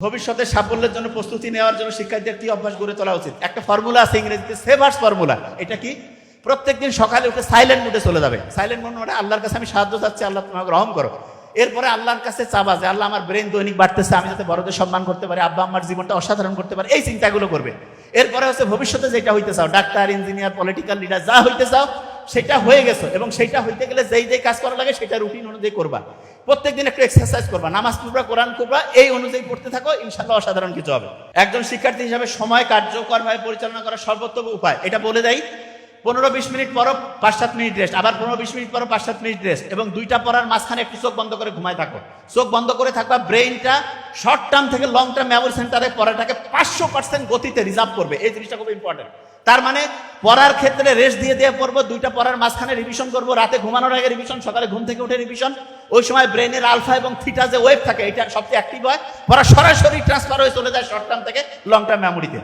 ভবিষ্যতে সাফল্যের জন্য প্রস্তুতি নেওয়ার জন্য শিক্ষার্থীদের কি অভ্যাস গড়ে তোলা উচিত? একটা ফর্মুলা আছে ইংরেজিতে, সেভার্স ফর্মুলা। এটা কি? প্রত্যেকদিন সকালে উঠে সাইলেন্ট মোডে চলে যাবে। সাইলেন্ট মোড মানে আল্লাহর কাছে আমি সাহায্য চাচ্ছি, আল্লাহ তুমি আমাকে রহম করো। এরপরে আল্লাহর কাছে চাবা যে আল্লাহ আমার ব্রেন দৈনিক বাড়তেছে, আমি যাতে বড়দের সম্মান করতে পারি, আব্বা আম্মার জীবনটা অসাধারণ করতে পারি, এই চিন্তাগুলো করবে। এরপরে হচ্ছে ভবিষ্যতে যেটা হইতে চাও, ডাক্তার, ইঞ্জিনিয়ার, পলিটিক্যাল লিডার, যা হইতে চাও সেটা হয়ে গেছো, এবং সেটা হইতে গেলে যেই কাজ করা লাগে সেটা রুটিন অনুযায়ী করবা। প্রত্যেকদিন একটু এক্সারসাইজ করবা, নামাজ পড়বা, কোরআন করবা, এই অনুযায়ী পড়তে থাকো, ইনশাআল্লাহ অসাধারণ কিছু হবে। একজন শিক্ষার্থী হিসাবে সময় কার্যকরভাবে পরিচালনা করার সর্বোত্তম উপায় এটা বলে দেয়। 15-20 মিনিট পরও 5-7 মিনিট রেস্ট, আবার 15-20 মিনিট পরও 5-7 মিনিট রেস্ট, এবং দুইটা পড়ার মাঝখানে একটু চোখ বন্ধ করে ঘুমায় থাকো। চোখ বন্ধ করে থাকবা, ব্রেইনটা শর্ট টার্ম থেকে লং টার্ম মেমোরি সেন্টারে পড়াটাকে 500% গতিতে রিজার্ভ করবে। এই জিনিসটা খুব ইম্পর্টেন্ট। তার মানে পড়ার ক্ষেত্রে রেস্ট দিয়ে পড়বো, দুইটা পড়ার মাঝখানে রিভিশন করবো, রাতে ঘুমানোর আগে রিভিশন, সকালে ঘুম থেকে উঠে রিভিশন। ওই সময় ব্রেনের আলফা এবং থিটা যে ওয়েভ থাকে এটা সবচেয়ে অ্যাক্টিভ হয়, পড়া সরাসরি ট্রান্সফার হয়ে চলে যায় শর্ট টার্ম থেকে লং টার্ম মেমোরিতে।